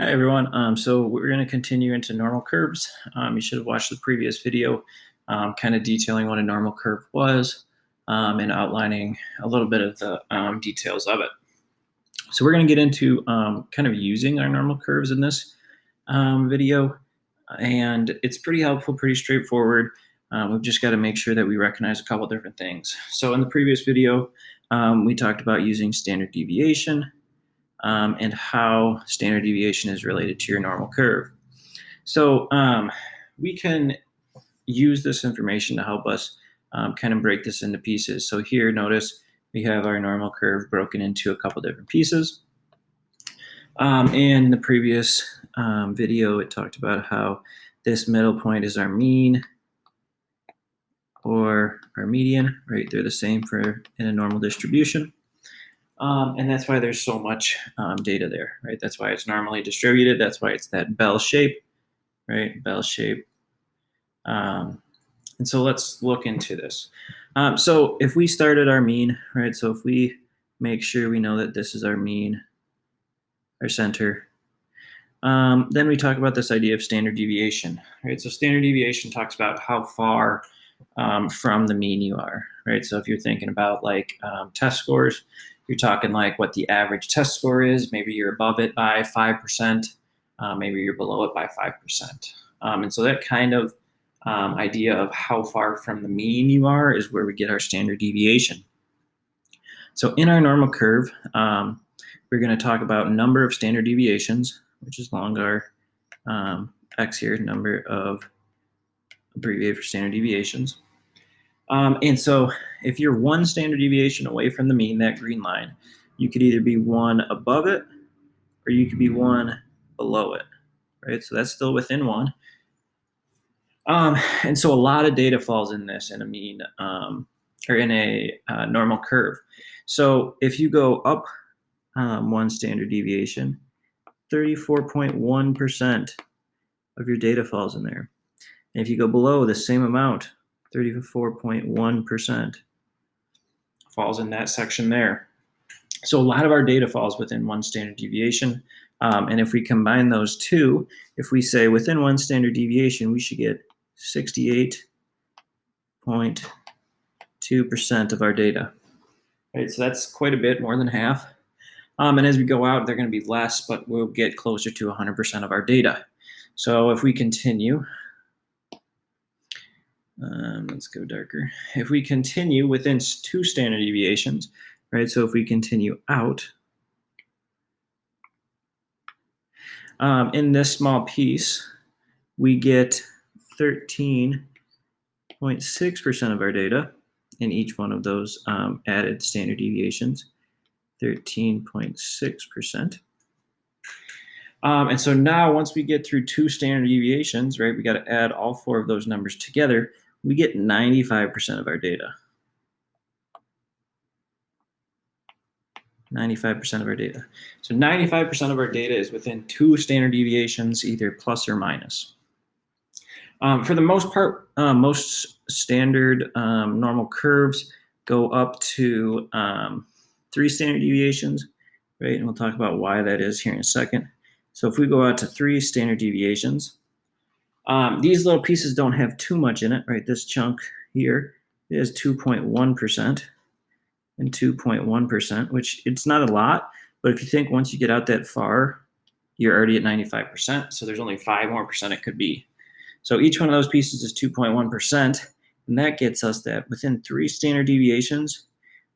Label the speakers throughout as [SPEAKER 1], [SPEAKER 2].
[SPEAKER 1] Hi everyone. So we're going to continue into normal curves. You should have watched the previous video, kind of detailing what a normal curve was, and outlining a little bit of the details of it. So we're going to get into kind of using our normal curves in this video, and it's pretty helpful, pretty straightforward. We've just got to make sure that we recognize a couple different things. So in the previous video, we talked about using standard deviation, and how standard deviation is related to your normal curve. So we can use this information to help us kind of break this into pieces. So here, notice we have our normal curve broken into a couple different pieces. In the previous video, it talked about how this middle point is our mean or our median, right? They're the same for in a normal distribution. And that's why there's so much data there, right? That's why it's normally distributed. That's why it's that bell shape, right? Bell shape. And so let's look into this. So if we start at our mean, right? So if we make sure we know that this is our mean, our center, then we talk about this idea of standard deviation, right? So standard deviation talks about how far from the mean you are, right? So if you're thinking about like test scores, you're talking like what the average test score is. Maybe you're above it by 5%. Maybe you're below it by 5%. And so that kind of idea of how far from the mean you are is where we get our standard deviation. So in our normal curve, we're going to talk about number of standard deviations, which is long R x here, number of abbreviated for standard deviations. And so if you're one standard deviation away from the mean, that green line, you could either be one above it or you could be one below it, right? So that's still within one. And so a lot of data falls in this in a mean or in a normal curve. So if you go up one standard deviation, 34.1% of your data falls in there. And if you go below the same amount, 34.1% falls in that section there. So a lot of our data falls within one standard deviation. And if we combine those two, if we say within one standard deviation, we should get 68.2% of our data. Right, so that's quite a bit, more than half. And as we go out, they're going to be less, but we'll get closer to 100% of our data. So if we continue, let's go darker. If we continue within two standard deviations, right? So if we continue out, in this small piece, we get 13.6% of our data in each one of those added standard deviations, 13.6%. And so now once we get through two standard deviations, right, we got to add all four of those numbers together, we get 95% of our data. 95% of our data. So 95% of our data is within two standard deviations, either plus or minus. For the most part, most standard normal curves go up to 3 standard deviations, right? And we'll talk about why that is here in a second. So if we go out to 3 standard deviations, these little pieces don't have too much in it, right? This chunk here is 2.1% and 2.1%, which it's not a lot, but if you think once you get out that far, you're already at 95%, so there's only 5 more percent it could be. So each one of those pieces is 2.1%, and that gets us that within 3 standard deviations,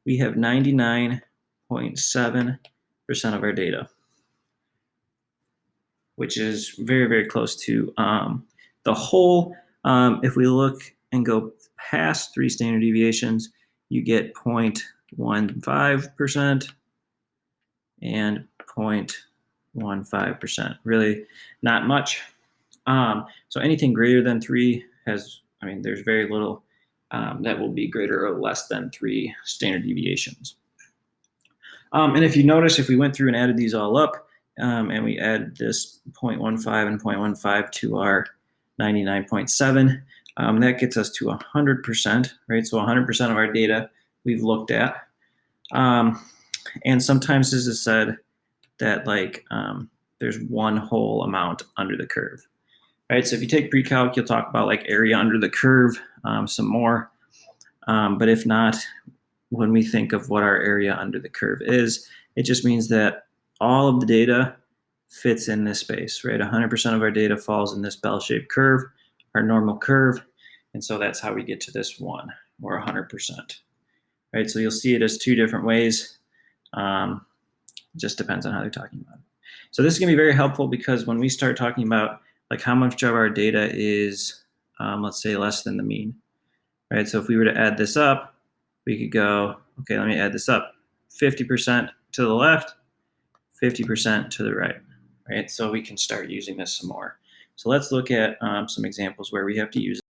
[SPEAKER 1] we have 99.7% of our data, which is very, very close to the whole. If we look and go past 3 standard deviations, you get 0.15% and 0.15%. Really not much. So anything greater than 3 has, there's very little that will be greater or less than 3 standard deviations. And if you notice, if we went through and added these all up, and we add this 0.15 and 0.15 to our 99.7, that gets us to 100%, right? So 100% of our data we've looked at. And sometimes this is said that like there's one whole amount under the curve, right? So if you take pre-calc, you'll talk about like area under the curve some more. But if not, when we think of what our area under the curve is, it just means that all of the data fits in this space, right? 100% of our data falls in this bell-shaped curve, our normal curve. And so that's how we get to this 1 or 100%, right? So you'll see it as two different ways. Just depends on how they're talking about it. So this is going to be very helpful because when we start talking about like how much of our data is, let's say, less than the mean, right? So if we were to add this up, we could go, okay, let me add this up. 50% to the left, 50% to the right, right? So we can start using this some more. So let's look at some examples where we have to use it.